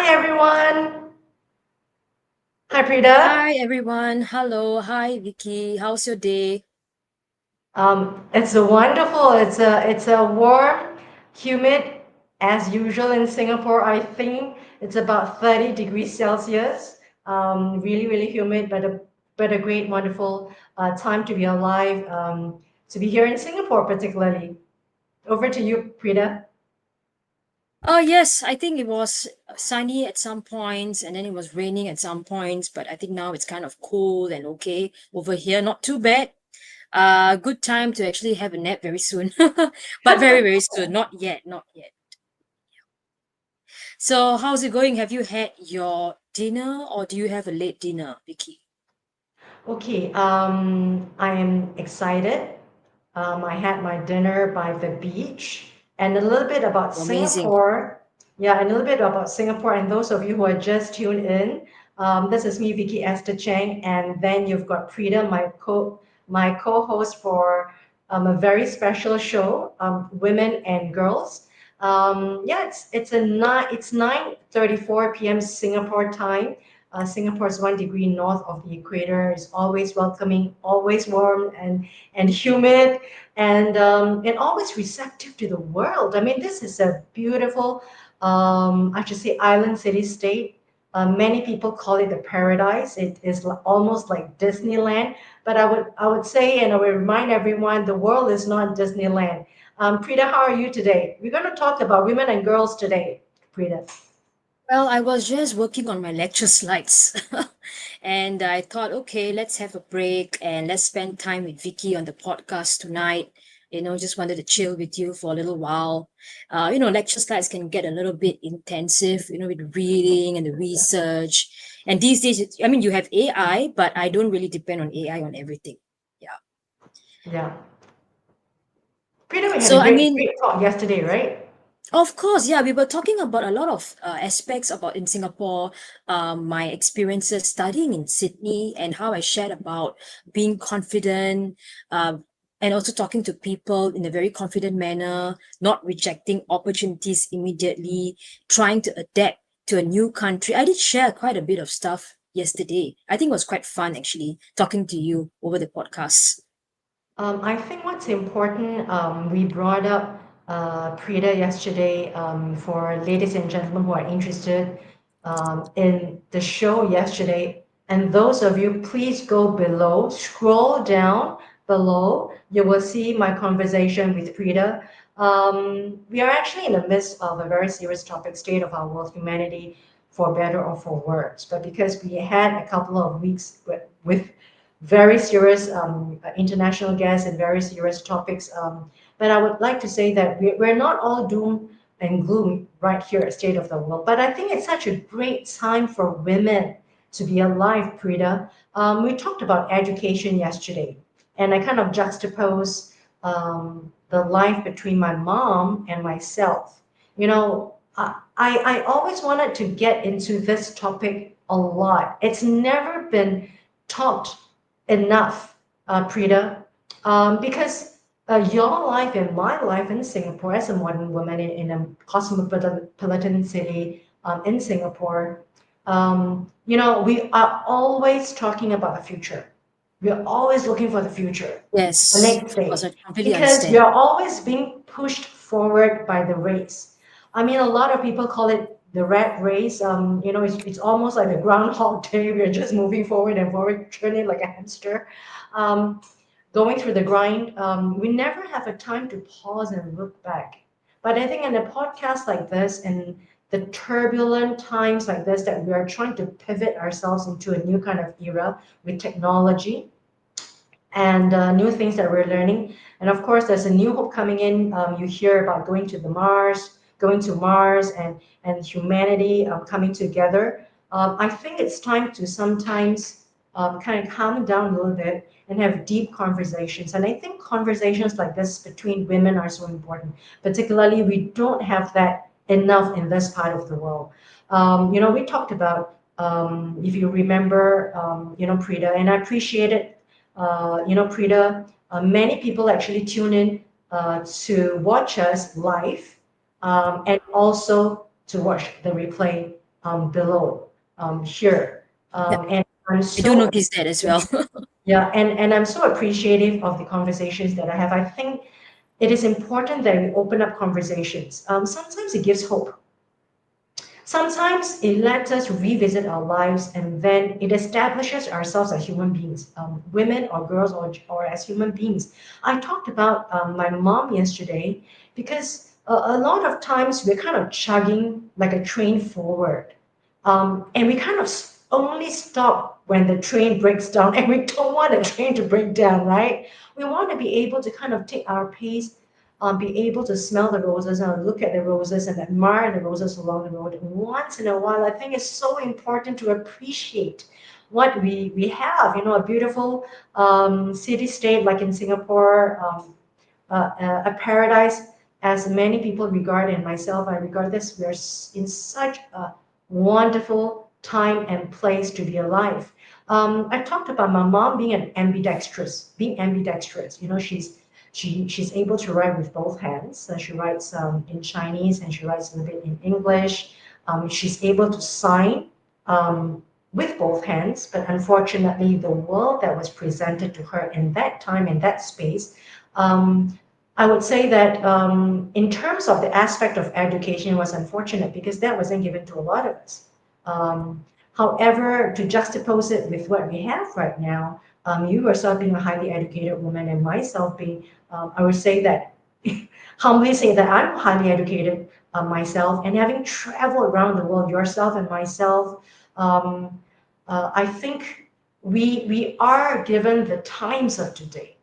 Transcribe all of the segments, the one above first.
everyone. Hi, Prida. Hi everyone. Hello. Hi Vicky. How's your day? It's a wonderful. It's a warm, humid, as usual in Singapore. I think it's about 30 degrees Celsius. Really humid, but a great, wonderful time to be alive. To be here in Singapore, particularly. Over to you, Prida. Oh yes, I think it was sunny at some points and then it was raining at some points, but I think now it's kind of cool and okay over here. Not too bad. Good time to actually have a nap very soon. But very soon. Not yet, not yet. So how's it going? Have you had your dinner or do you have a late dinner, Vicky? Okay, I am excited. I had my dinner by the beach and a little bit about Amazing. Singapore. Yeah, and a little bit about Singapore. And those of you who are just tuned in, this is me, Vicky Esther Cheng, and then you've got Prida, my co-host for a very special show, Women and Girls. Yeah, it's 9:34 p.m. Singapore time. Singapore is 1 degree north of the equator. It's always welcoming, always warm and humid, and always receptive to the world. I mean, this is a beautiful, I should say, island city state. Many people call it the paradise. It is almost like Disneyland. But I would say, and I would remind everyone, the world is not Disneyland. Prita, how are you today? We're going to talk about women and girls today, Prita. Well, I was just working on my lecture slides and I thought, okay, let's have a break and let's spend time with Vicky on the podcast tonight. Just wanted to chill with you for a little while. Lecture slides can get a little bit intensive, with reading and the research. And these days, I mean, you have AI, but I don't really depend on AI on everything. Yeah. Yeah. Prita, we had a So, I great, mean, great talk yesterday, right? of course, yeah, we were talking about a lot of aspects about in Singapore, my experiences studying in Sydney and how I shared about being confident, and also talking to people in a very confident manner, not rejecting opportunities immediately, trying to adapt to a new country. I did share quite a bit of stuff yesterday. I think it was quite fun actually talking to you over the podcast. I think what's important, we brought up Prita yesterday for ladies and gentlemen who are interested in the show yesterday. And those of you, please go below, scroll down below. You will see my conversation with Prita. We are actually in the midst of a very serious topic, state of our world, humanity, for better or for worse. But because we had a couple of weeks with very serious international guests and very serious topics. But I would like to say that we're not all doom and gloom right here at State of the World. But I think it's such a great time for women to be alive, Prita. We talked about education yesterday, and I kind of juxtapose the life between my mom and myself. I always wanted to get into this topic a lot. It's never been talked enough, Prita, because your life and my life in Singapore as a modern woman in a cosmopolitan city in Singapore, we are always talking about the future. We are always looking for the future, the Yes, next of course, stage, I completely because we understand. are always being pushed forward by the race. I mean, a lot of people call it the rat race. It's almost like a groundhog day. We're just moving forward and forward, turning like a hamster, um, going through the grind. We never have a time to pause and look back. But I think in a podcast like this, and the turbulent times like this, that we are trying to pivot ourselves into a new kind of era with technology and new things that we're learning. And of course, there's a new hope coming in. You hear about going to Mars, and humanity coming together. I think it's time to sometimes kind of calm down a little bit and have deep conversations. And I think conversations like this between women are so important. Particularly, we don't have that enough in this part of the world. We talked about, if you remember, Prita, and I appreciate it, Prita, many people actually tune in to watch us live and also to watch the replay below here. Yeah, And I'm I do so notice that as well. yeah, and I'm so appreciative of the conversations that I have. I think it is important that we open up conversations. Sometimes it gives hope. Sometimes it lets us revisit our lives and then it establishes ourselves as human beings, women or girls or as human beings. I talked about my mom yesterday because a lot of times we're kind of chugging like a train forward. And we kind of only stop when the train breaks down and we don't want the train to break down, right? We want to be able to kind of take our pace, be able to smell the roses and look at the roses and admire the roses along the road. And once in a while, I think it's so important to appreciate what we have, a beautiful city state like in Singapore, a paradise as many people regard and myself I regard this. We're in such a wonderful time and place to be alive. I talked about my mom being being ambidextrous. She's able to write with both hands. She writes in Chinese and she writes a little bit in English. She's able to sign with both hands, but unfortunately, the world that was presented to her in that time, in that space, um, I would say that in terms of the aspect of education, was unfortunate because that wasn't given to a lot of us. Um, However, to juxtapose it with what we have right now, you yourself being a highly educated woman and myself being, I would say that, humbly say that I'm highly educated myself and having traveled around the world, yourself and myself, um, I think we are given the times of today.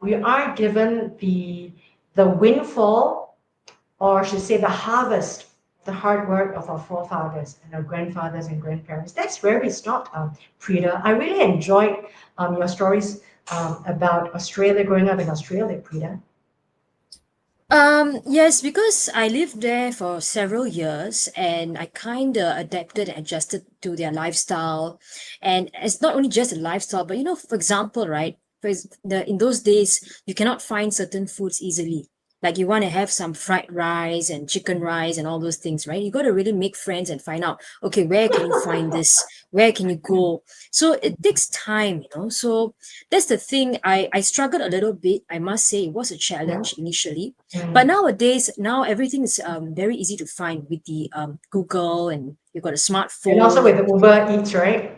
We are given the windfall, or I should say the harvest, the hard work of our forefathers and our grandfathers and grandparents. That's where we stopped, Prita. I really enjoyed your stories about Australia, growing up in Australia, Prita. Yes, because I lived there for several years and I kind of adapted and adjusted to their lifestyle. And it's not only just a lifestyle, but for example, right? In those days, you cannot find certain foods easily. Like you want to have some fried rice and chicken rice and all those things, right? You got to really make friends and find out, okay, where can you find this? Where can you go? So it takes time, So that's the thing. I struggled a little bit. I must say it was a Yeah. challenge initially, but Mm. nowadays, now everything is very easy to find with the Google, and you've got a And also smartphone. with the And Uber Eats, right?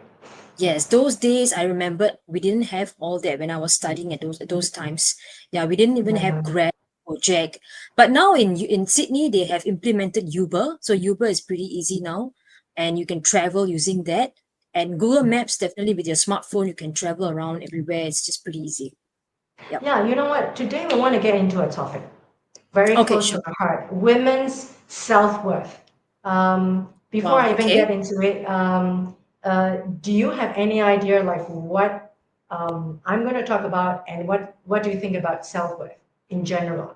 yes, those days I remember we didn't have all that when I was studying at those times. Yeah, we didn't even have Uh, Grab or Jack. But now in Sydney they have implemented Uber, so Uber is pretty easy now, and you can travel using that. And Google Maps, definitely with your smartphone you can travel around everywhere. It's just pretty easy. Yep. yeah, you know what? Today we want to get into a topic very Okay, close to sure. my heart, women's self-worth. Before Wow. I even get Okay. into it, do you have any idea like what I'm going to talk about and what do you think about self-worth in general?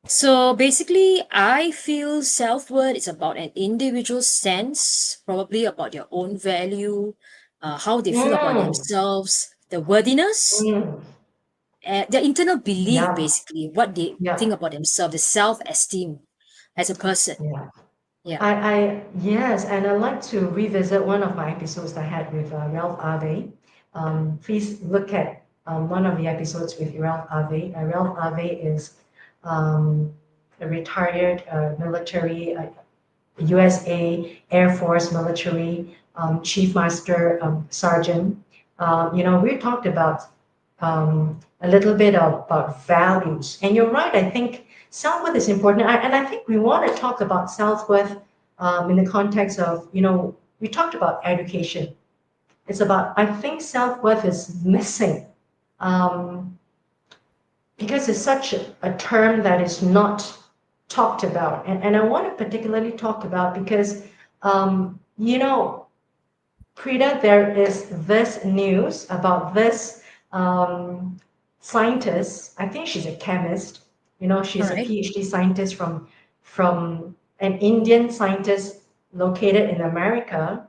So basically, I feel self-worth is about an individual sense, probably about their own value, how they feel about Mm, themselves, the worthiness, mm, their internal belief, yeah, basically, what they yeah, think about themselves, the self-esteem as a person. yeah. Yeah. Yes, and I'd like to revisit one of my episodes I had with Ralph Ave. Please look at one of the episodes with Ralph Ave. Ralph Ave is a retired military, USA Air Force military chief master sergeant. We talked about a little bit about values. And you're right, I think self-worth is important. And I think we want to talk about self-worth in the context of, we talked about education. It's about, I think self-worth is missing because it's such a term that is not talked about. And I want to particularly talk about because, you know, Prita, there is this news about this um, scientist. I think she's a chemist. All She's a right. PhD scientist from an Indian scientist located in America,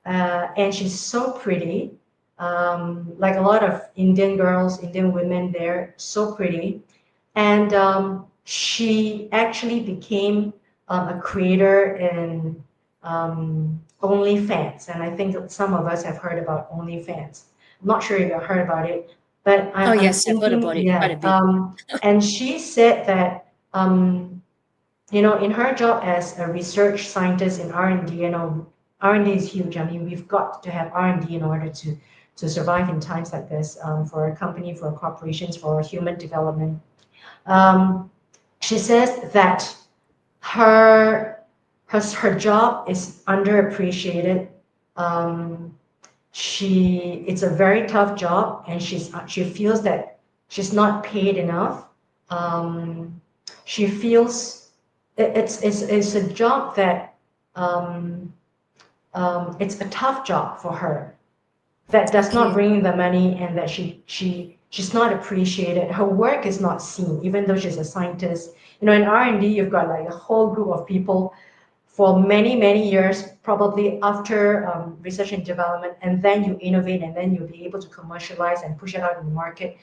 and she's so pretty. Like a lot of Indian girls, Indian women, they're so pretty, and she actually became a creator in OnlyFans, and I think that some of us have heard about OnlyFans. I'm not sure if you've heard about it, but Oh, I'm yes, I've heard thinking, about it quite a yeah. bit. And she said that, in her job as a research scientist in R&D, R&D is huge. I mean, we've got to have R&D in order to survive in times like this, for a company, for corporations, for human development. Um, she says that her her job is underappreciated. Um, it's a very tough job, and she feels that she's not paid enough. Um, she feels it's a job that um, it's a tough job for her, that does not Okay. bring in the money, and that she's not appreciated. Her work is not seen, even though she's a scientist. In R&D, you've got like a whole group of people for many, many years, probably after research and development, and then you innovate, and then you'll be able to commercialize and push it out in the market,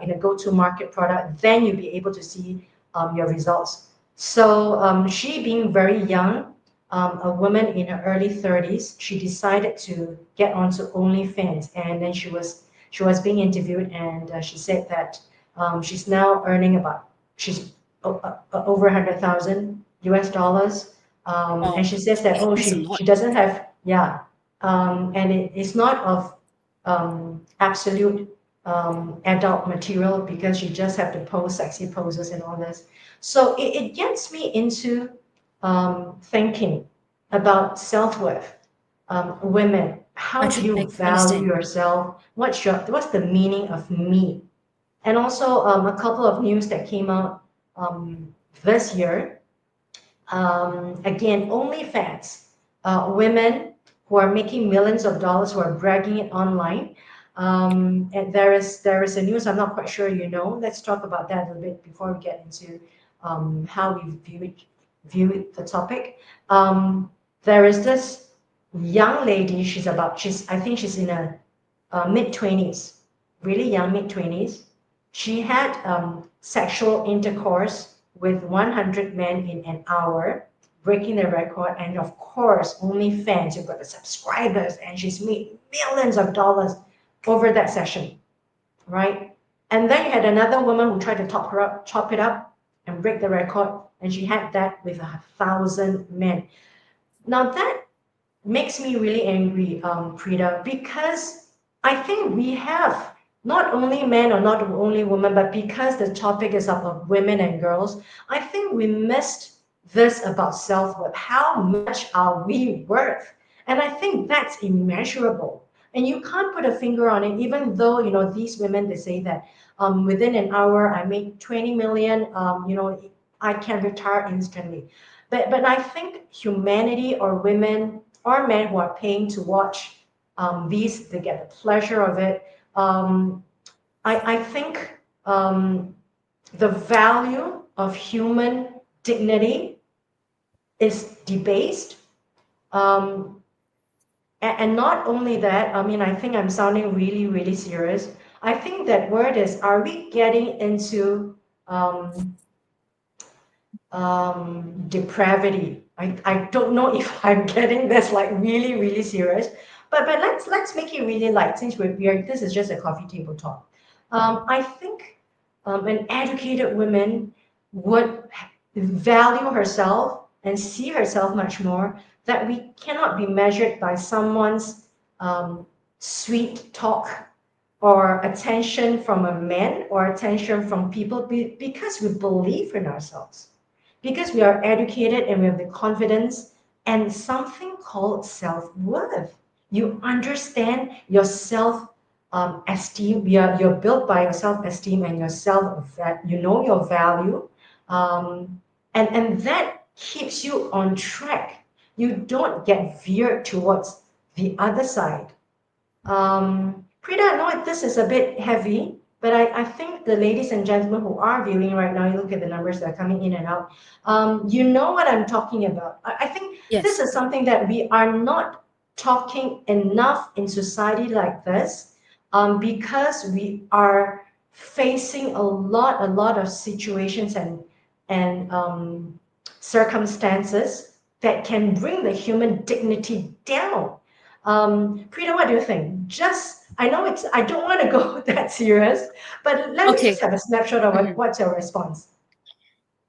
in a go-to market product. Then you'll be able to see your results. So she, being very young, a woman in her early 30s, she decided to get onto OnlyFans, and then she was being interviewed, and she said that she's now earning about she's over 100,000 US dollars, and Wow. she says that, oh, That's a she lot. doesn't have, yeah, and it's not of absolute adult material, because you just have to pose sexy poses and all this. So it gets me into thinking about self-worth. Women, how do you I value understand. yourself? What's the meaning of me? And also, a couple of news that came out this year. Again, OnlyFans, women who are making millions of dollars, who are bragging it online. And there is a news, I'm not quite sure you know. Let's talk about that a little bit before we get into how we view the topic. There is this young lady. I think she's in a mid 20s, really young, mid 20s. She had sexual intercourse with 100 men in an hour, breaking the record. And of course, OnlyFans, you've got the subscribers, and she's made millions of dollars over that session, right? And then you had another woman who tried to chop it up, and break the record, and she had that with 1,000 men. Now that makes me really angry, Prita, because I think we have not only men or not only women, but because the topic is about women and girls, I think we missed this about self-worth. How much are we worth? And I think that's immeasurable. And you can't put a finger on it, even though, these women, they say that within an hour, I made 20 million, I can retire instantly. But I think humanity, or women or men who are paying to watch these, they get the pleasure of it. I think the value of human dignity is debased. Um, and not only that, I mean, I think I'm sounding really, really serious. I think that word is, are we getting into um, depravity? I don't know if I'm getting this like really, really serious, but let's make it really light, since we're this is just a coffee table talk. I think an educated woman would value herself and see herself much more, that we cannot be measured by someone's sweet talk, or attention from a man, or attention from people, because we believe in ourselves, because we are educated, and we have the confidence and something called self-worth. You understand your self esteem. You're built by your self-esteem and yourself, that you know your value, um, and that keeps you on track. You don't get veered towards the other side. Prita, I know this is a bit heavy, but I think the ladies and gentlemen who are viewing right now, you look at the numbers that are coming in and out, you know what I'm talking about. I think this Yes. is something that we are not talking enough in society like this, because we are facing a lot of situations, and circumstances that can bring the human dignity down. Prita, what do you think? Just, I know it's, I don't want to go that serious, but let me just Okay. have a snapshot of Mhm. what's your response?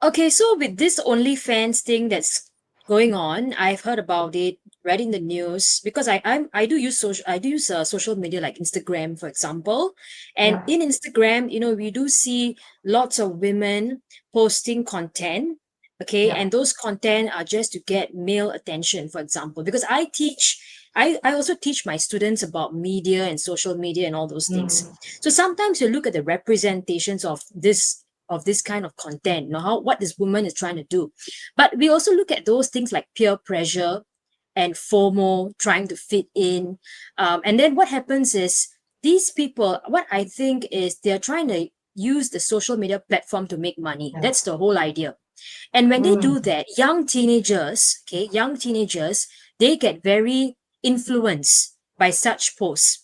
Okay, so with this OnlyFans thing that's going on, I've heard about it, read in the news because I do use social media like Instagram, for example. And Yeah, in Instagram, we do see lots of women posting content. Okay, yeah. and those content are just to get male attention, for example, because I also teach my students about media and social media and all those things. Mm. So sometimes you look at the representations of this kind of content, how what this woman is trying to do. But we also look at those things like peer pressure and FOMO, trying to fit in. And then what happens is these people, what I think is they're trying to use the social media platform to make money. Yeah. That's the whole idea. And when they do Mm. that, young teenagers, they get very influenced by such posts.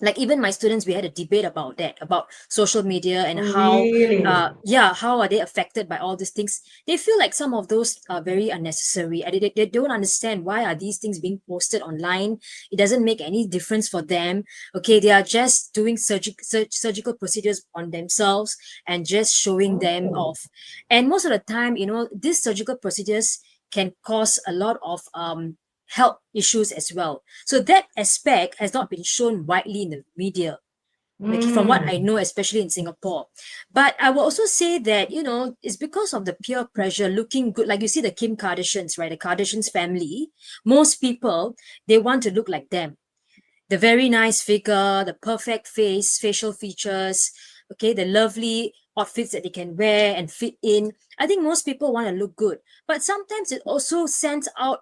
Like even my students, we had a debate about that, about social media and how Really? how are they affected by all these things. They feel like some of those are very unnecessary, and they don't understand why are these things being posted online. It doesn't make any difference for them. Okay, they are just doing surgical procedures on themselves and just showing them Oh. off. And most of the time, these surgical procedures can cause a lot of health issues as well. So that aspect has not been shown widely in the media, like from what I Mm. know, especially in Singapore. But I will also say that, it's because of the peer pressure, looking good. Like you see the Kim Kardashians, right? The Kardashians family, most people, they want to look like them. The very nice figure, the perfect face, facial features, okay, the lovely outfits that they can wear and fit in. I think most people want to look good. But sometimes it also sends out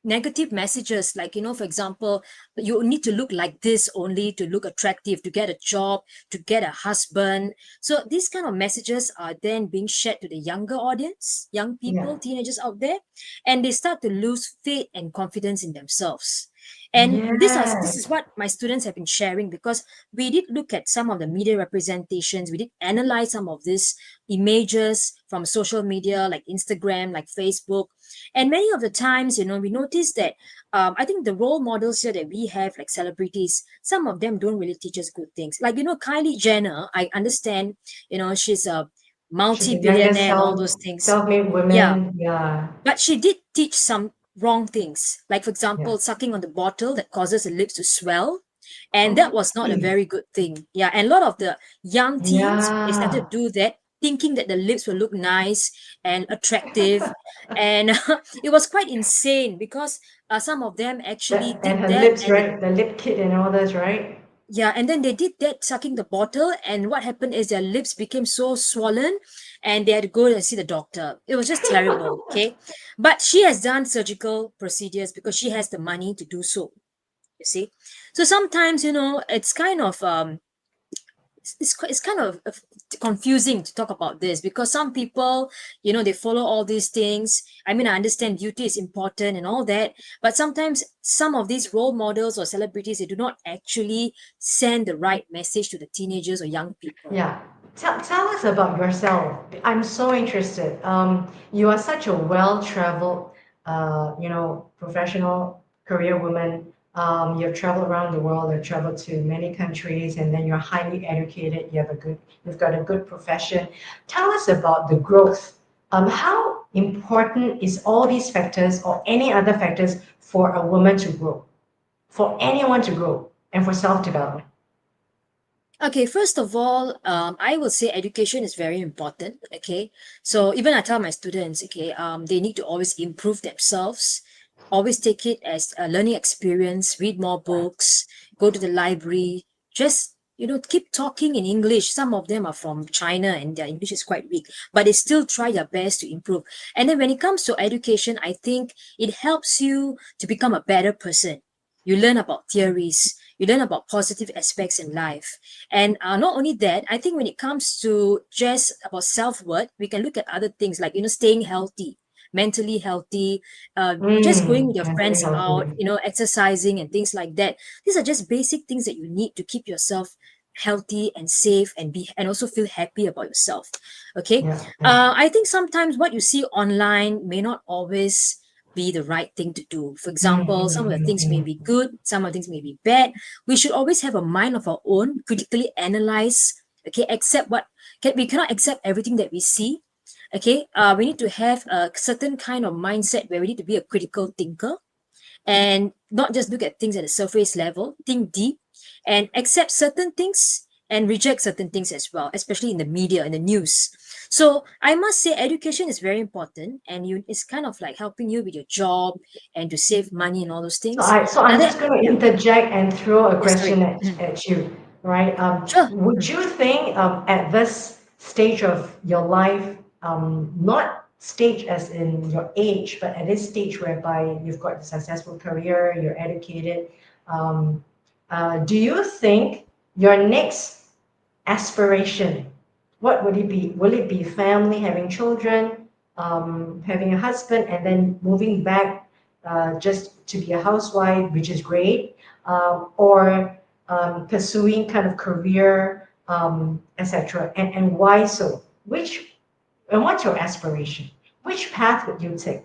negative messages, like, for example, you need to look like this only to look attractive, to get a job, to get a husband. So these kind of messages are then being shared to the younger audience, young Yeah. people, teenagers out there, and they start to lose faith and confidence in themselves. And this is Yes. what my students have been sharing, because we did look at some of the media representations, we did analyze some of these images from social media like Instagram, like Facebook. And many of the times, we notice that I think the role models here that we have, like celebrities, some of them don't really teach us good things. Like, Kylie Jenner, I understand, she's a She's the youngest multi-billionaire and all those things. self-made Yeah. woman. Yeah. But she did teach some wrong things. Like, for Yeah. example, sucking on the bottle that causes the lips to swell. And that Oh, was not a really? very good thing. Yeah. And a lot of the young teens, they started Yeah. to do that, thinking that the lips will look nice and attractive. And it was quite insane because some of them actually That and did her that. lips, And right? The lip kit and all this, right? yeah, and then they did that sucking the bottle, and what happened is their lips became so swollen, and they had to go and see the doctor. It was just terrible, okay? But she has done surgical procedures because she has the money to do so, you see. So sometimes, it's kind of it's kind of confusing to talk about this, because some people, they follow all these things. I mean, I understand beauty is important and all that, but sometimes some of these role models or celebrities, they do not actually send the right message to the teenagers or young people. Yeah. Tell us about yourself. I'm so interested. You are such a well-traveled, professional career woman. You've traveled around the world. You've traveled to many countries, and then you're highly educated. You've got a good profession. Tell us about the growth. How important is all these factors or any other factors for a woman to grow, for anyone to grow, and for self-development? Okay, first of all, I will say education is very important. Okay, so even I tell my students, okay, they need to always improve themselves, always take it as a learning experience, read more books, go to the library, just keep talking in English. Some of them are from China and their English is quite weak, but they still try their best to improve. And then when it comes to education, I think it helps you to become a better person. You learn about theories, you learn about positive aspects in life. And not only that, I think when it comes to just about self-worth, we can look at other things like, staying healthy, mentally healthy, just going with your Mentally friends out, healthy. exercising and things like that. These are just basic things that you need to keep yourself healthy and safe and be and also feel happy about yourself. Okay. Yeah, yeah. I think sometimes what you see online may not always be the right thing to do. For Mm, example, some of the mm, things may mm, be good, some of the things may be bad. We should always have a mind of our own, critically analyze, okay, accept what we cannot accept everything that we see. Okay, we need to have a certain kind of mindset where we need to be a critical thinker and not just look at things at a surface level, think deep and accept certain things and reject certain things as well, especially in the media, in the news. So I must say education is very important and it's kind of like helping you with your job and to save money and all those things. So Now I'm that, just going to yeah, interject and throw a yeah, sorry. question Mhm. at you, right? Sure. Would Mhm. you think at this stage of your life, not stage as in your age, but at this stage whereby you've got a successful career, you're educated, um, do you think your next aspiration, what would it be? Will it be family, having children, having a husband, and then moving back just to be a housewife, which is great, or pursuing kind of career, etc. And why so? And what's your aspiration? Which path would you take?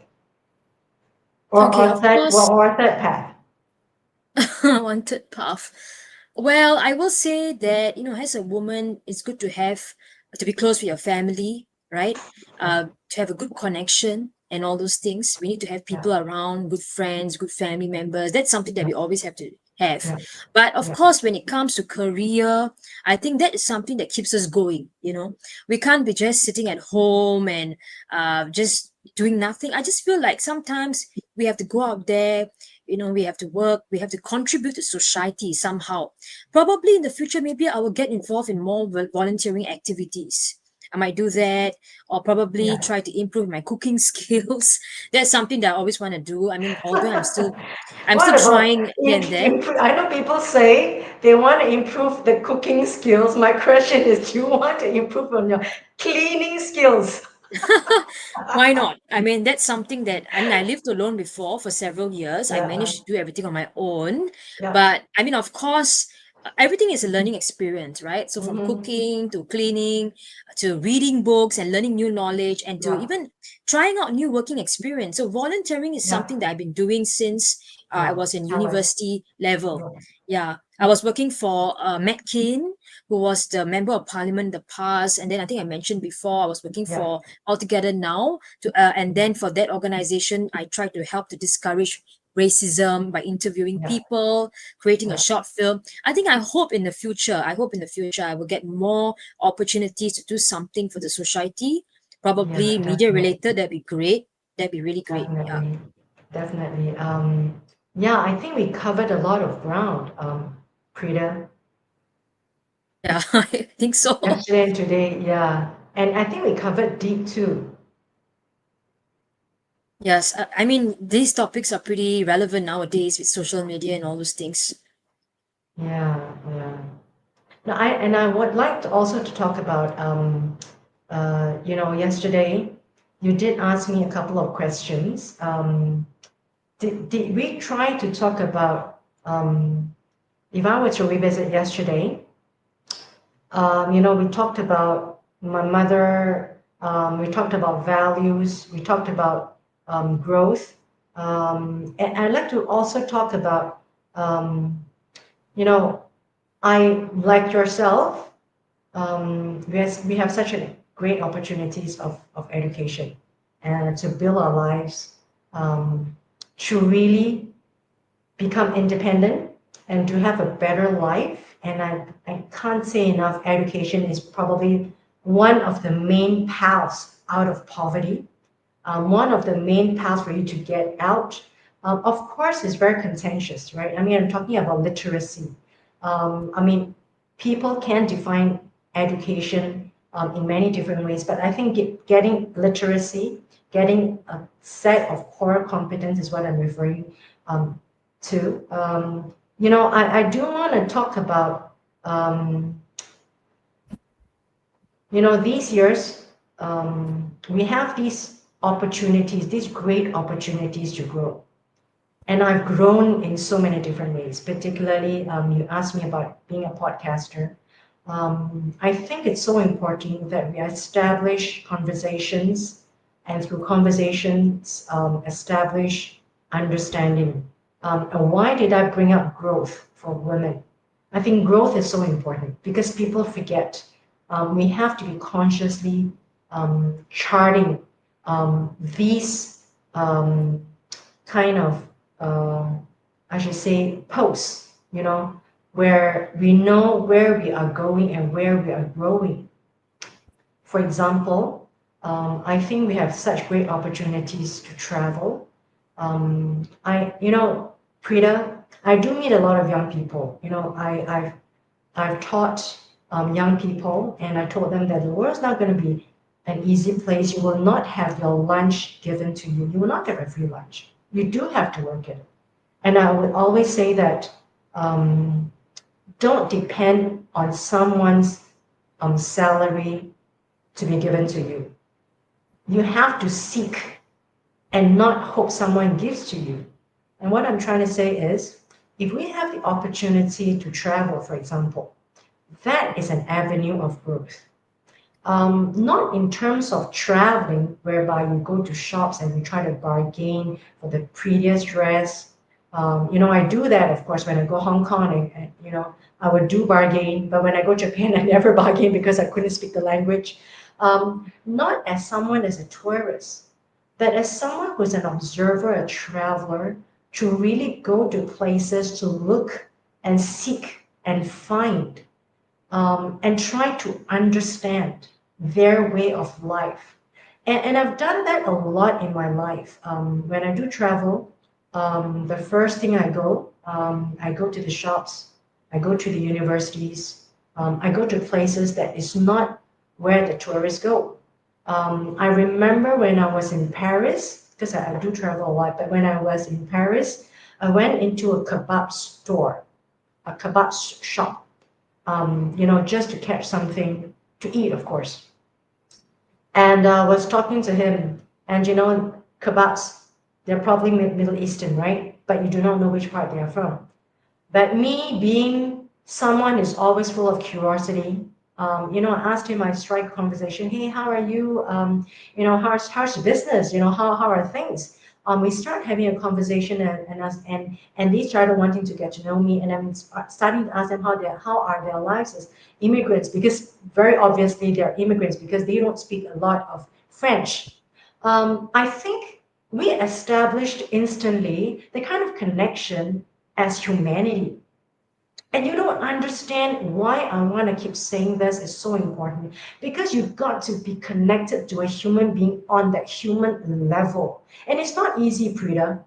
Okay, of course, Or a third path? wanted path. Well, I will say that, as a woman, it's good to have to be close with your family, right? Yeah, To have a good connection and all those things. We need to have yeah, people around, good friends, good family members. That's something that yeah, we always have to have. yeah, But of yeah, course, when it comes to career, I think that is something that keeps us going. We can't be just sitting at home and just doing nothing. I just feel like sometimes we have to go out there, we have to work, we have to contribute to society somehow. Probably in the future, maybe I will get involved in more volunteering activities. I might do that, or probably yeah. try to improve my cooking skills. That's something that I always want to do. I mean, although I'm What still about trying here and there. I know people say they want to improve the cooking skills. My question is, do you want to improve on your cleaning skills? Why not? I mean, that's something that I lived alone before for several years. I Yeah, managed to do everything on my own. yeah. But I mean, of course, everything is a learning experience, right? So from Hmm. cooking to cleaning to reading books and learning new knowledge and to Yeah, even trying out new working experience. So volunteering is yeah, something that I've been doing since I yeah. was in I like. university level. Yeah, Yeah, I was working for Matt Keane, who was the member of parliament in the past. And then I think I mentioned before, I was working yeah, for Altogether Now. And then for that organization, I tried to help to discourage racism by interviewing yeah, people, creating a yeah, short film. I hope in the future I will get more opportunities to do something for the society, yeah. probably media Definitely, related. That'd be great. That'd be really great. Yeah. definitely, definitely. Yeah, I think we covered a lot of ground, Prita, Yeah, I think so. yesterday and today. Yeah, and I think we covered deep too. Yes, I mean, these topics are pretty relevant nowadays with social media and all those things. Yeah, yeah. Now, I would like to also to talk about, yesterday you did ask me a couple of questions. Did we try to talk about, if I were to revisit yesterday, we talked about my mother, we talked about values, we talked about growth, and I'd like to also talk about, um, you know, I, like yourself, we have such a great opportunities of education and to build our lives, to really become independent and to have a better life. And I can't say enough, education is probably one of the main paths out of poverty, one of the main paths for you to get out. Of course, it's very contentious, right? I mean, I'm talking about literacy. I mean, people can define education in many different ways, but I think getting literacy, getting a set of core competence is what I'm referring um, to. I do want to talk about, um, these years, we have these opportunities, these great opportunities to grow. And I've grown in so many different ways. Particularly, you asked me about being a podcaster. I think it's so important that we establish conversations, and through conversations, establish understanding. And why did I bring up growth for women? I think growth is so important because people forget. We have to be consciously charting these kind of, uh, I should say, posts, where we know where we are going and where we are growing. For example, I think we have such great opportunities to travel. Prita, I do meet a lot of young people. I've taught young people, and I told them that the world's not going to be an easy place. You will not have your lunch given to you. You will not get a free lunch. You do have to work it. And I would always say that um, don't depend on someone's salary to be given to you. You have to seek and not hope someone gives to you. And what I'm trying to say is, if we have the opportunity to travel, for example, that is an avenue of growth. Not in terms of traveling, whereby you go to shops and you try to bargain for the prettiest dress. I do that, of course, when I go Hong Kong, and I would do bargain. But when I go Japan, I never bargain because I couldn't speak the language. Not as someone as a tourist, but as someone who's an observer, a traveler, to really go to places to look and seek and find and try to understand their way of life. And I've done that a lot in my life. When I do travel, the first thing I go to the shops, I go to the universities, I go to places that is not where the tourists go. I remember when I was in Paris, because I do travel a lot, but when I was in Paris, I went into a kebab store, a kebab shop, just to catch something to eat, of course. And was talking to him, and kebabs, they're probably Middle Eastern, right? But you do not know which part they are from. But me being someone who's always full of curiosity, I asked him, I strike a conversation, hey, how are you? How's business? How are things? We start having a conversation, and they started wanting to get to know me, and I'm starting to ask them how are their lives as immigrants, because very obviously they're immigrants because they don't speak a lot of French. I think we established instantly the kind of connection as humanity. And you don't understand why I want to keep saying this is so important, because you've got to be connected to a human being on that human level. And it's not easy, Prita.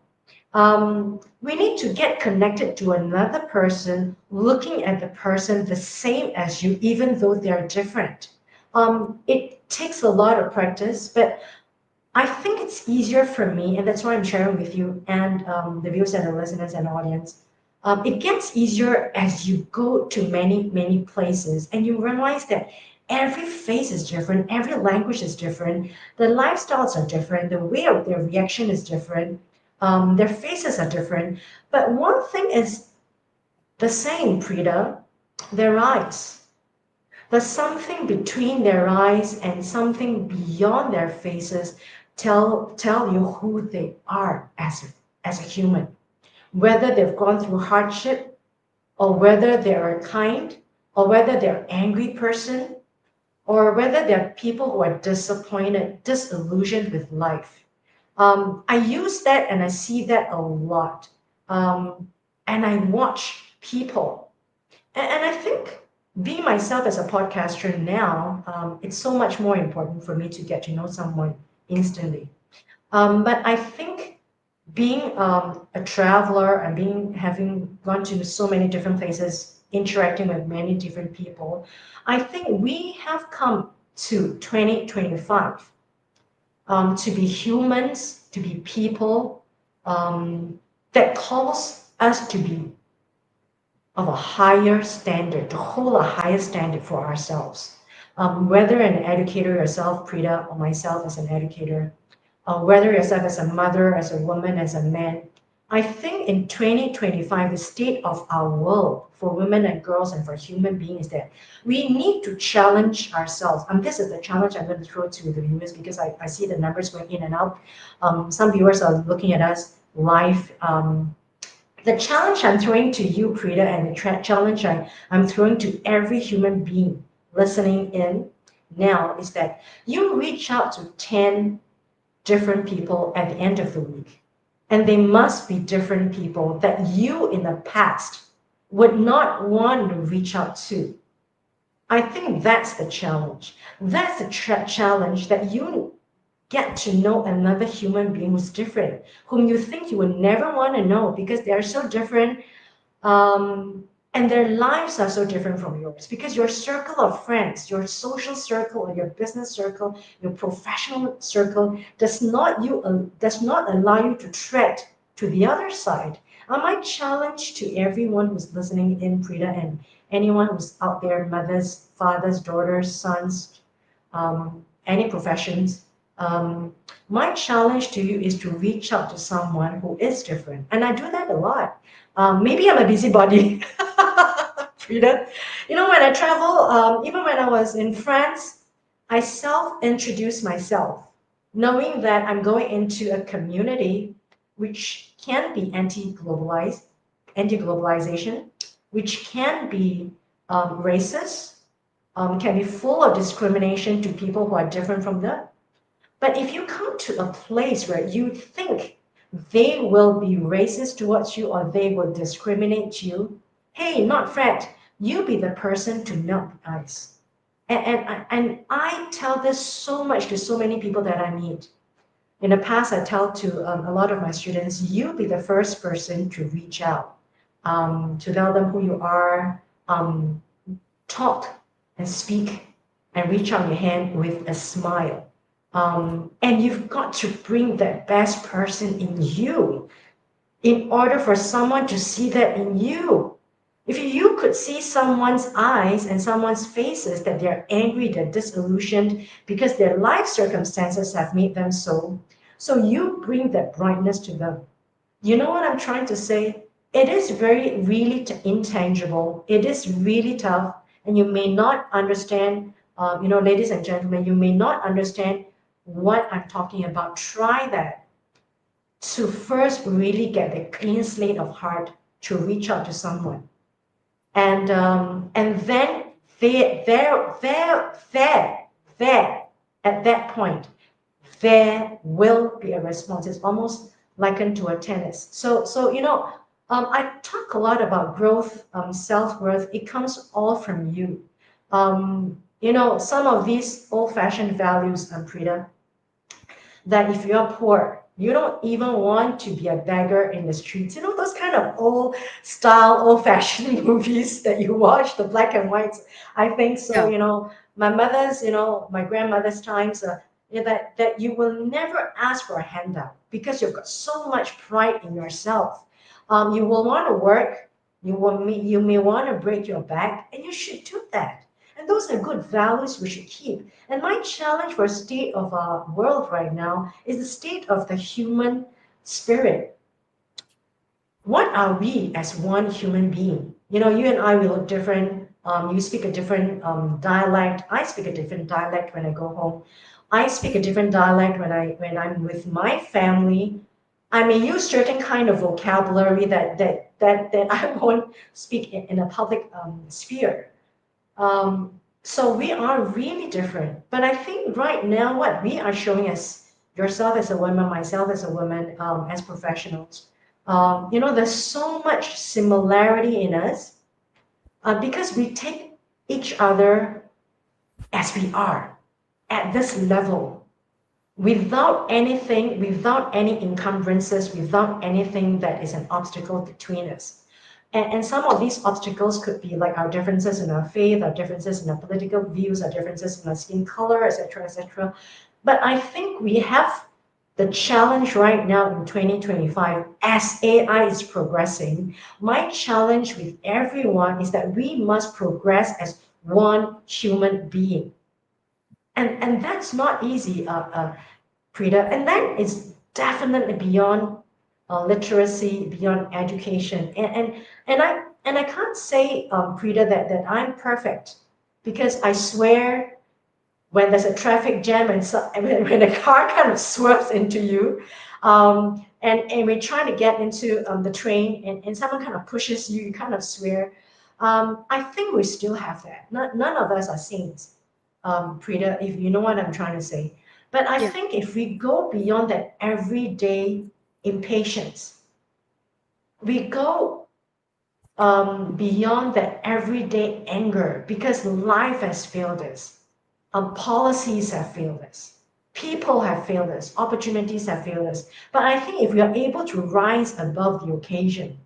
We need to get connected to another person, looking at the person the same as you, even though they're different. It takes a lot of practice, but I think it's easier for me, and that's why I'm sharing with you and the viewers and the listeners and audience. It gets easier as you go to many, many places and you realize that every face is different, every language is different, the lifestyles are different, the way of their reaction is different, their faces are different. But one thing is the same, Prita, their eyes. There's something between their eyes and something beyond their faces tell you who they are as a human. Whether they've gone through hardship, or whether they're kind, or whether they're angry person, or whether they're people who are disappointed, disillusioned with life. I use that and I see that a lot. And I watch people. And I think being myself as a podcaster now, it's so much more important for me to get to know someone instantly. But I think being a traveler and having gone to so many different places, interacting with many different people, I think we have come to 2025 to be humans, to be people, that calls us to be of a higher standard, to hold a higher standard for ourselves. Whether an educator yourself, Prita, or myself as an educator, whether yourself as a mother, as a woman, as a man, I think in 2025, the state of our world for women and girls and for human beings is that we need to challenge ourselves. And this is the challenge I'm going to throw to the viewers because I see the numbers going in and out. Some viewers are looking at us live. The challenge I'm throwing to you, Prita, and the challenge I'm throwing to every human being listening in now is that you reach out to 10 different people at the end of the week. And they must be different people that you in the past would not want to reach out to. I think that's the challenge. That's the challenge that you get to know another human being who's different, whom you think you would never want to know because they are so different, and their lives are so different from yours because your circle of friends, your social circle, or your business circle, your professional circle does not allow you to tread to the other side. My challenge to everyone who's listening in, Prita, and anyone who's out there, mothers, fathers, daughters, sons, any professions, my challenge to you is to reach out to someone who is different. And I do that a lot. Maybe I'm a busybody, Frida. You know, when I travel, even when I was in France, I self-introduce myself, knowing that I'm going into a community which can be anti-globalization, which can be racist, can be full of discrimination to people who are different from them. But if you come to a place where you think they will be racist towards you or they will discriminate you, hey, not Fred, you be the person to melt the ice. And I tell this so much to so many people that I meet. In the past, I tell to a lot of my students, you be the first person to reach out, to tell them who you are, um, talk and speak and reach out your hand with a smile. And you've got to bring that best person in you in order for someone to see that in you. If you could see someone's eyes and someone's faces that they're angry, they're disillusioned because their life circumstances have made them so, so you bring that brightness to them. You know what I'm trying to say? It is very, really intangible. It is really tough, and you may not understand. Ladies and gentlemen, you may not understand what I'm talking about. Try that to first really get the clean slate of heart to reach out to someone, and then there, at that point, there will be a response. It's almost likened to a tennis. I talk a lot about growth, self-worth. It comes all from you. Some of these old-fashioned values, Prita, that if you're poor, you don't even want to be a beggar in the streets. You know, those kind of old style, old fashioned movies that you watch, the black and whites. I think so. Yeah. My mother's, my grandmother's times, that you will never ask for a handout because you've got so much pride in yourself. You will want to work. You may want to break your back, and you should do that. And those are good values we should keep. And my challenge for state of our world right now is the state of the human spirit. What are we as one human being? You and I, we look different. You speak a different dialect. I speak a different dialect when I go home. I speak a different dialect when I'm with my family. I may use certain kind of vocabulary that I won't speak in a public sphere. So we are really different. But I think right now, what we are showing as yourself as a woman, myself as a woman, as professionals, there's so much similarity in us because we take each other as we are at this level without any encumbrances, without anything that is an obstacle between us. And some of these obstacles could be like our differences in our faith, our differences in our political views, our differences in our skin color, etc., etc. But I think we have the challenge right now in 2025 as AI is progressing. My challenge with everyone is that we must progress as one human being. And that's not easy, Prita. And that is definitely beyond literacy, beyond education. And I can't say, Prita, that I'm perfect, because I swear, when there's a traffic jam and so, when a car kind of swerves into you, and we're trying to get into the train, and someone kind of pushes you, you kind of swear. I think we still have that. None of us are saints, Prita, if you know what I'm trying to say. But I Yeah. think if we go beyond that everyday impatience, we go beyond that everyday anger, because life has failed us. Policies have failed us. People have failed us. Opportunities have failed us. But I think if we are able to rise above the occasion,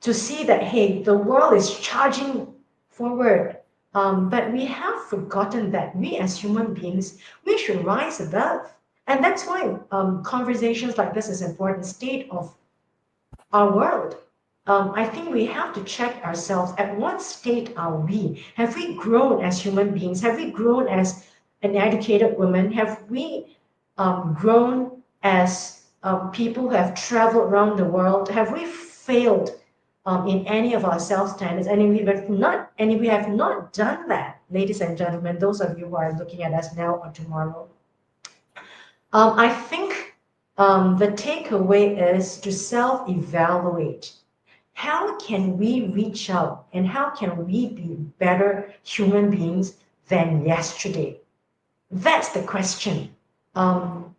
to see that, hey, the world is charging forward, but we have forgotten that we as human beings, we should rise above. And that's why conversations like this is important. State of our world. I think we have to check ourselves, at what state are we? Have we grown as human beings? Have we grown as an educated woman? Have we grown as people who have traveled around the world? Have we failed in any of our self standards? And if we have not done that, ladies and gentlemen, those of you who are looking at us now or tomorrow, I think the takeaway is to self evaluate. How can we reach out, and how can we be better human beings than yesterday? That's the question. Um,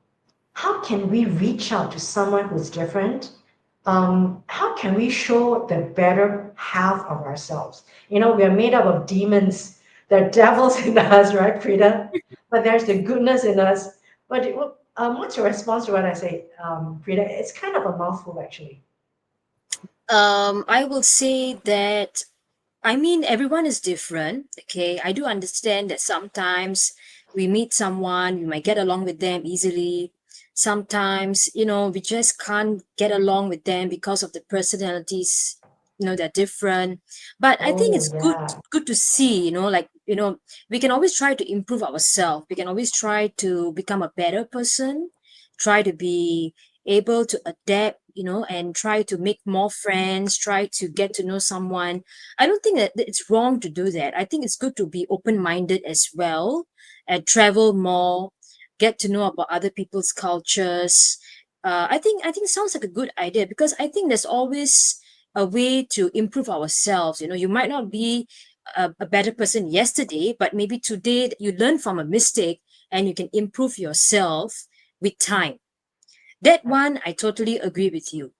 how can we reach out to someone who's different? How can we show the better half of ourselves? We are made up of demons. There are devils in us, right, Frida? But there's the goodness in us. But what's your response to what I say, Frida? It's kind of a mouthful, actually. I will say that, I mean, everyone is different. Okay. I do understand that sometimes we meet someone, we might get along with them easily. Sometimes, we just can't get along with them because of the personalities, they're different. But I think Oh, it's yeah. good to see, like, we can always try to improve ourselves. We can always try to become a better person, try to be able to adapt, and try to make more friends, try to get to know someone. I don't think that it's wrong to do that. I think it's good to be open-minded as well and travel more, get to know about other people's cultures. I think it sounds like a good idea, because I think there's always a way to improve ourselves. You might not be a better person yesterday, but maybe today you learn from a mistake and you can improve yourself with time. That one, I totally agree with you.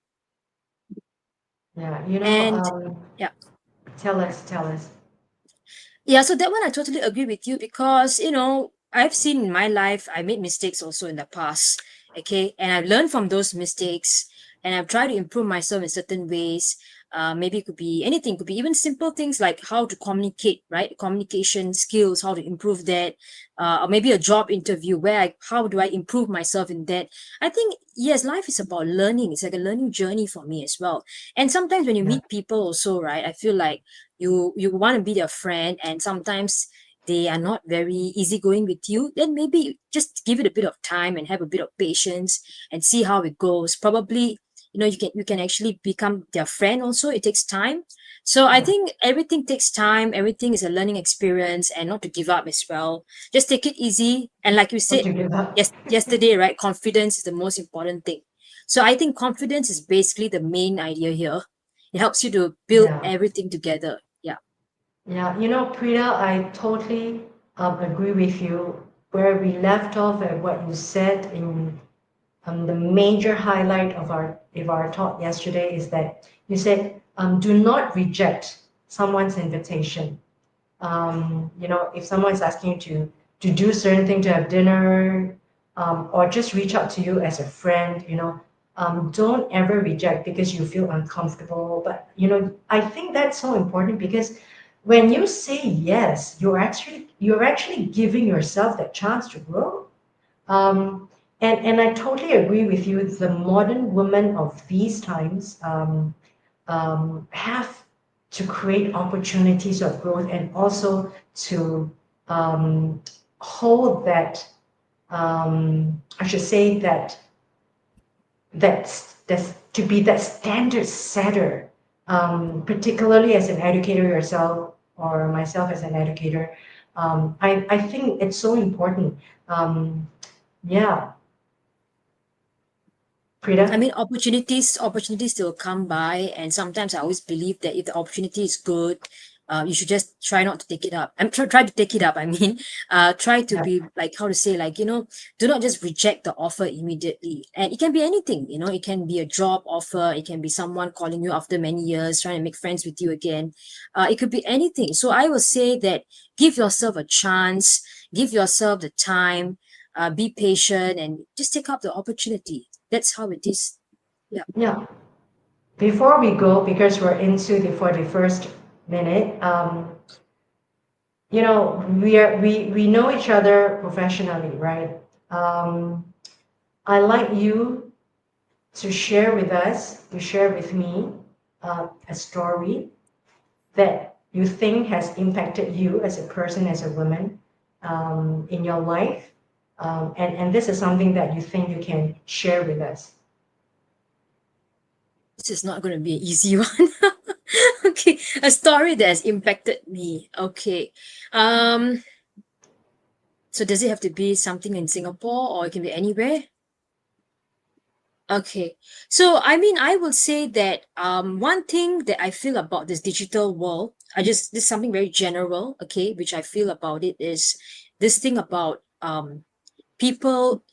Yeah. And yeah. Tell us. Yeah, so that one I totally agree with you, because I've seen in my life I made mistakes also in the past. Okay, and I've learned from those mistakes, and I've tried to improve myself in certain ways. Maybe it could be anything, could be even simple things like how to communicate, right? Communication skills, how to improve that, or maybe a job interview where how do I improve myself in that? I think yes, life is about learning. It's like a learning journey for me as well. And sometimes when you Yeah. meet people also, right? I feel like you want to be their friend, and sometimes they are not very easygoing with you, then maybe just give it a bit of time and have a bit of patience and see how it goes. Probably, you can actually become their friend also. It takes time. So I Yeah. think everything takes time, everything is a learning experience, and not to give up as well. Just take it easy. And like you Not said, to give up. yes, yesterday, right? Confidence is the most important thing. So I think confidence is basically the main idea here. It helps you to build Yeah. everything together. Yeah. Yeah. Prita, I totally agree with you. Where we left off at what you said in the major highlight of our talk yesterday is that you said, do not reject someone's invitation. If someone is asking you to do certain thing, to have dinner, or just reach out to you as a friend, don't ever reject because you feel uncomfortable. But I think that's so important, because when you say yes, you're actually giving yourself that chance to grow. Um, and I totally agree with you. The modern women of these times have to create opportunities of growth, and also to um, hold that. I should say that that's to be that standard setter, particularly as an educator yourself or myself as an educator. I think it's so important. Yeah, I Frida. mean, opportunities will come by, and sometimes I always believe that if the opportunity is good, you should just try not to take it up. I'm try to take it up. I mean, try to Yeah, be like how to say, like, do not just reject the offer immediately. And it can be anything. It can be a job offer. It can be someone calling you after many years, trying to make friends with you again. It could be anything. So I will say that give yourself a chance, give yourself the time, be patient, and just take up the opportunity. That's how it is. Yeah. yeah. Before we go, because we're into the 41st minute, we know each other professionally, right? Um, I like you to share with us, to share with me a story that you think has impacted you as a person, as a woman, in your life. And this is something that you think you can share with us. This is not going to be an easy one. Okay. A story that has impacted me. Okay. Um, so does it have to be something in Singapore or it can be anywhere? Okay. So I mean, I will say that one thing that I feel about this digital world, this is something very general, okay, which I feel about it is this thing about people,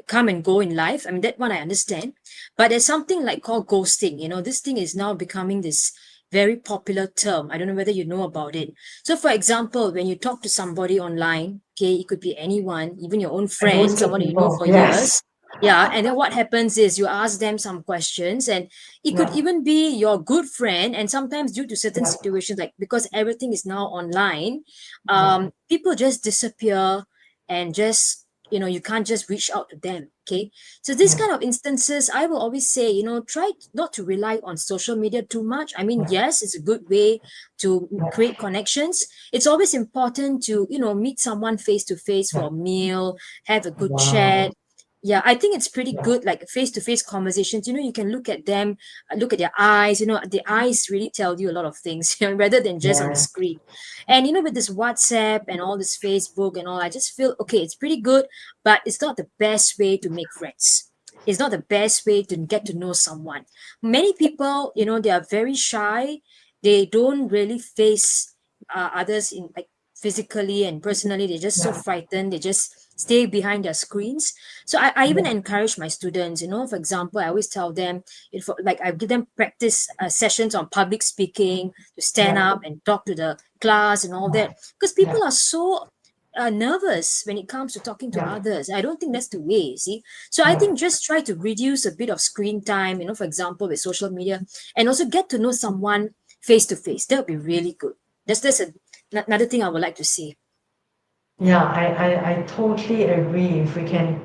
come and go in life. I mean, that one I understand. But there's something like called ghosting. This thing is now becoming this very popular term. I don't know whether you know about it. So, for example, when you talk to somebody online, okay, it could be anyone, even your own I friend, ghosted someone you know people. for Yes. years. Yeah, and then what happens is you ask them some questions, and it could Yeah. even be your good friend. And sometimes, due to certain Yeah. situations, like because everything is now online, Yeah. people just disappear and just you can't just reach out to them. Okay, so this Yeah. kind of instances I will always say, try not to rely on social media too much. I mean, Yeah. yes, it's a good way to Yeah. create connections. It's always important to meet someone face to face Yeah. for a meal, have a good Wow. chat. Yeah, I think it's pretty Yeah. good, like face to face conversations. You can look at them, look at their eyes. The eyes really tell you a lot of things, rather than just on the Yeah. screen. And with this WhatsApp and all this Facebook and all, I just feel okay, it's pretty good, but it's not the best way to make friends. It's not the best way to get to know someone. Many people, they are very shy. They don't really face others in like physically and personally. They're just so Yeah. frightened. They just stay behind their screens. So I even Yeah. encourage my students, for example, I always tell them, like I give them practice sessions on public speaking, to stand Yeah. up and talk to the class and all that, because Yeah. people are so nervous when it comes to talking to Yeah. others. I don't think that's the way, you see. So I Yeah. think just try to reduce a bit of screen time, for example, with social media, and also get to know someone face to face. That would be really good. Another thing I would like to say. Yeah, I totally agree. If we can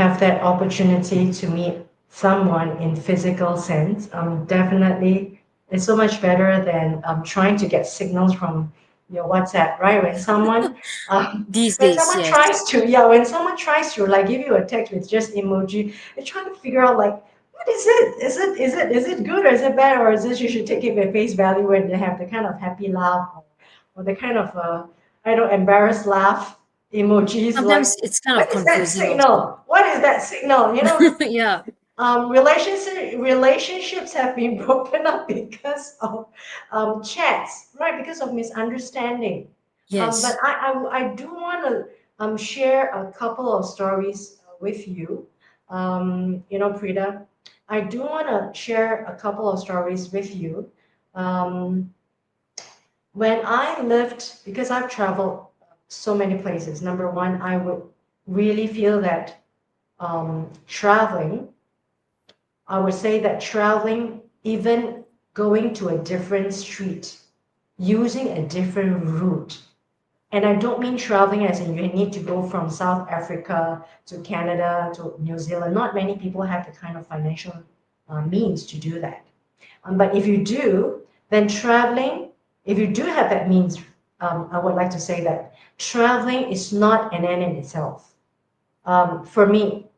have that opportunity to meet someone in physical sense, definitely it's so much better than trying to get signals from your WhatsApp, right? Um, These when days, someone yes. tries to, yeah, when someone tries to like give you a text with just emoji, you're trying to figure out like, what is it? Is it good or is it bad or is this you should take it at face value when they have the kind of happy laugh or the kind of I don't embarrassed laugh emojis Sometimes like it's kind of what is that confusing also. signal? What is that signal? Yeah. Relationships have been broken up because of chats, right? Because of misunderstanding. But Yes. I do want to share a couple of stories with you. Prida, I do want to share a couple of stories with you. Um, when I lived, because I've traveled so many places, number one, I would really feel that traveling, I would say that traveling, even going to a different street, using a different route, and I don't mean traveling as in you need to go from South Africa to Canada to New Zealand. Not many people have the kind of financial means to do that. But if you do, then traveling, if you do have that means, I would like to say that traveling is not an end in itself. For me,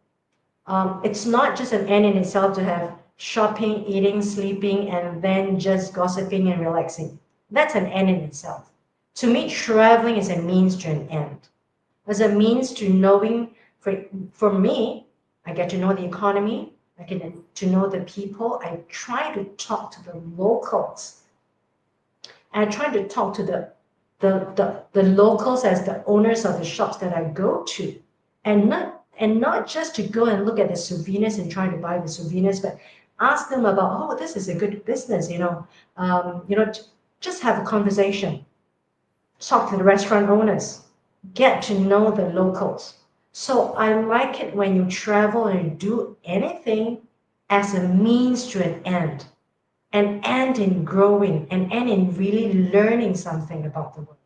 It's not just an end in itself to have shopping, eating, sleeping, and then just gossiping and relaxing. That's an end in itself. To me, traveling is a means to an end. As a means to knowing, for me, I get to know the economy, I get to know the people. I try to talk to the locals. I try to talk to the locals as the owners of the shops that I go to, and not just to go and look at the souvenirs and try to buy the souvenirs, but ask them about, oh, this is a good business, just have a conversation, talk to the restaurant owners, get to know the locals. So I like it when you travel and do anything as a means to an end in growing, an end in really learning something about the world.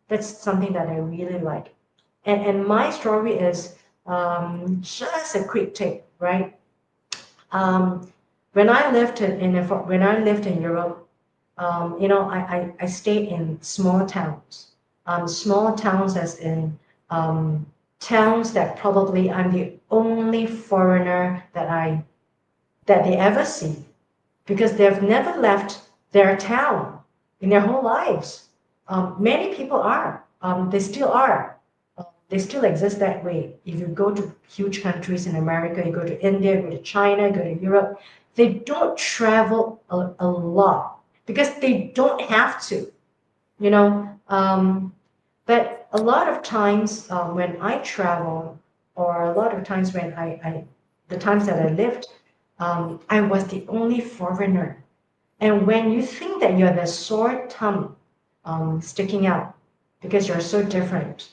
That's something that I really like. And my story is just a quick tip, right? Um, when I lived when I lived in Europe, I stayed in small towns as in um, towns that probably I'm the only foreigner that they ever see because they've never left their town in their whole lives. Many people are. They still are. They still exist that way. If you go to huge countries in America, you go to India, go to China, go to Europe, they don't travel a lot because they don't have to, you know. But a lot of times when I travel, or a lot of times when the times that I lived, I was the only foreigner. And when you think that you're the sore thumb sticking out because you're so different,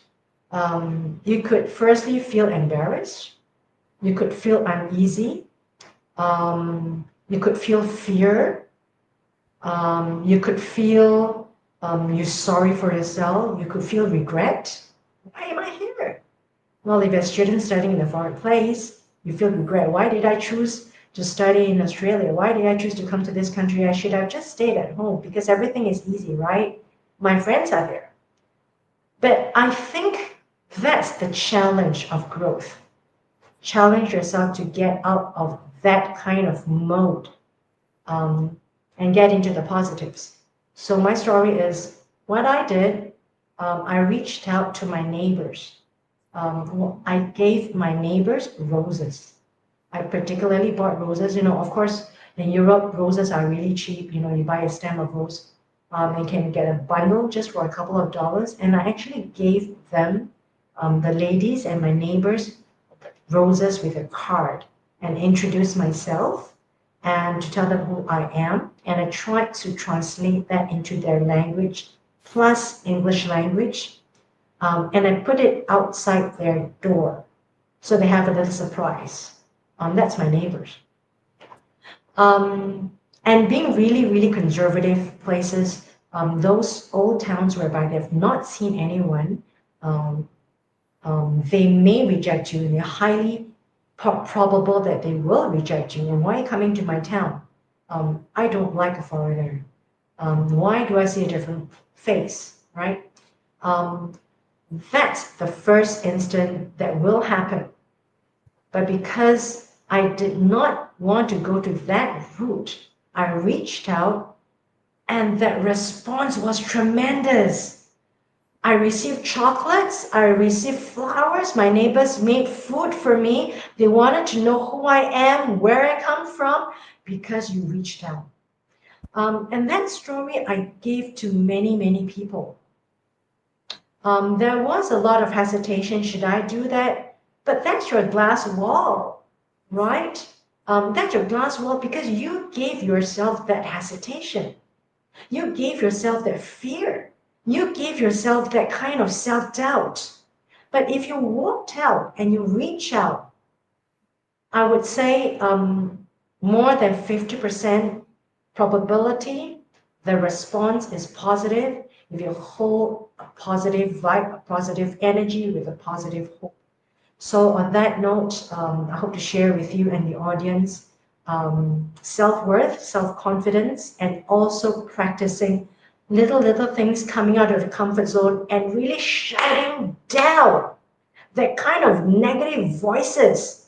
you could firstly feel embarrassed, you could feel uneasy, you could feel fear, you could feel you're sorry for yourself, you could feel regret. Why am I here? Well, if you're a student studying in a foreign place, you feel regret. Why did I choose to study in Australia? Why did I choose to come to this country? I should have just stayed at home because everything is easy, right? My friends are there. But I think that's the challenge of growth. Challenge yourself to get out of that kind of mode um, and get into the positives. So my story is what I did. I reached out to my neighbors. I gave my neighbors roses. I particularly bought roses. Of course, in Europe, roses are really cheap. You buy a stem of rose. You can get a bundle just for a couple of dollars. And I actually gave them, the ladies and my neighbors, roses with a card and introduced myself and to tell them who I am. And I tried to translate that into their language plus English language. And I put it outside their door so they have a little surprise. That's my neighbors. And being really, really conservative places, those old towns whereby they've not seen anyone, um, they may reject you, and they're highly probable that they will reject you. And why are you coming to my town? I don't like a foreigner. Why do I see a different face, right? Um, that's the first instant that will happen. But because I did not want to go to that route, I reached out, and that response was tremendous. I received chocolates, I received flowers, my neighbors made food for me. They wanted to know who I am, where I come from, because you reached out. And that story I gave to many, many people. There was a lot of hesitation. Should I do that? But that's your glass wall, right? That's your glass wall because you gave yourself that hesitation. You gave yourself that fear. You gave yourself that kind of self doubt. But if you walked out and you reach out, I would say more than 50% probability the response is positive if you hold a positive vibe, a positive energy with a positive hope. So on that note, I hope to share with you and the audience self-worth, self-confidence, and also practicing little things coming out of the comfort zone and really shutting down that kind of negative voices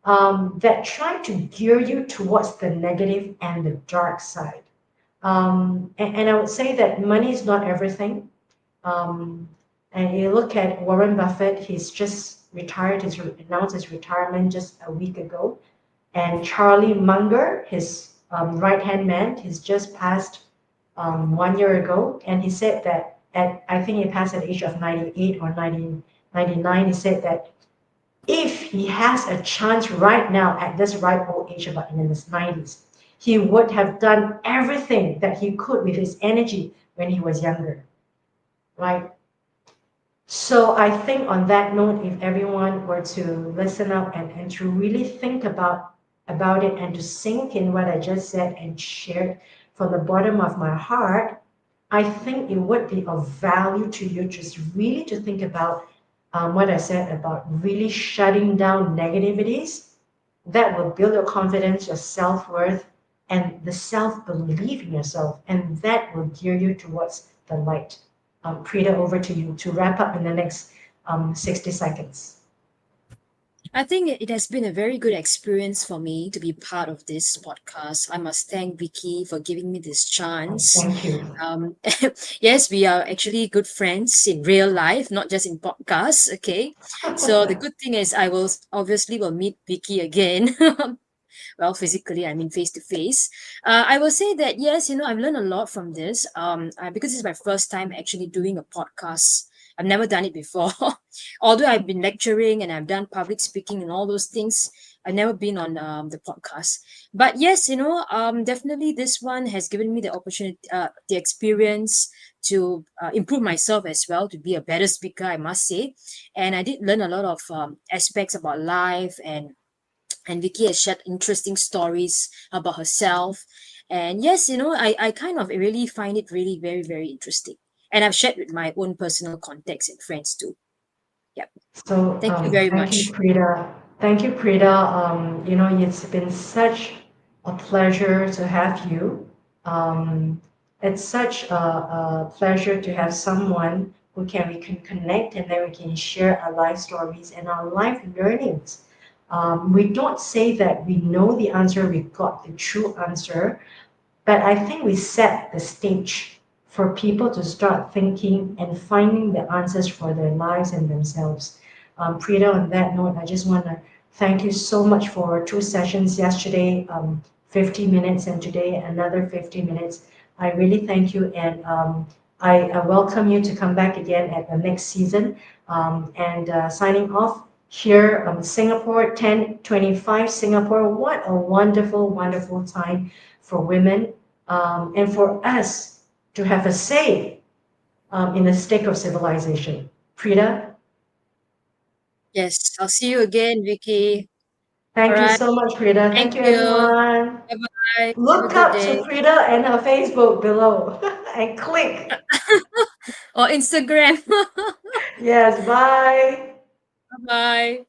that try to gear you towards the negative and the dark side. And I would say that money is not everything. Um, and you look at Warren Buffett, he's just retired, he's announced his retirement just a week ago. And Charlie Munger, his right-hand man, he's just passed 1 year ago. And he said that I think he passed at the age of 98 or 99. He said that if he has a chance right now at this ripe old age, about in his 90s, he would have done everything that he could with his energy when he was younger, right? So I think on that note, if everyone were to listen up and to really think about it and to sink in what I just said and shared from the bottom of my heart, I think it would be of value to you just really to think about what I said about really shutting down negativities that will build your confidence, your self-worth, and the self-belief in yourself, and that will gear you towards the light. Prita, over to you to wrap up in the next 60 seconds. I think it has been a very good experience for me to be part of this podcast. I must thank Vicky for giving me this chance. Thank you. Um, yes, we are actually good friends in real life, not just in podcasts. Okay, so the good thing is I will obviously will meet Vicky again. Well, physically, I mean face to face. I will say that yes, I've learned a lot from this. Because it's my first time actually doing a podcast. I've never done it before. Although I've been lecturing and I've done public speaking and all those things, I've never been on the podcast. But yes, definitely this one has given me the opportunity, the experience to improve myself as well, to be a better speaker, I must say. And I did learn a lot of aspects about life, and Vicky has shared interesting stories about herself. And yes, I kind of really find it really very, very interesting. And I've shared with my own personal contacts and friends too. Yep. So Thank you very thank you, much. Prita. Thank you, Prita. It's been such a pleasure to have you. It's such a pleasure to have someone we can connect and then we can share our life stories and our life learnings. We don't say that we know the answer, we got the true answer, but I think we set the stage for people to start thinking and finding the answers for their lives and themselves. Prita, on that note, I just want to thank you so much for two sessions yesterday, 50 minutes, and today another 50 minutes. I really thank you, and I welcome you to come back again at the next season. And signing off here, Singapore 1025 Singapore. What a wonderful, wonderful time for women and for us to have a say in the state of civilization. Prita, Yes, I'll see you again, Vicky. All thank you right. so much, Prita. Thank Thank you, you. everyone. Bye bye. Have a Look good up to day. Prita and her Facebook below and click. Or Instagram. Yes, bye. Bye bye.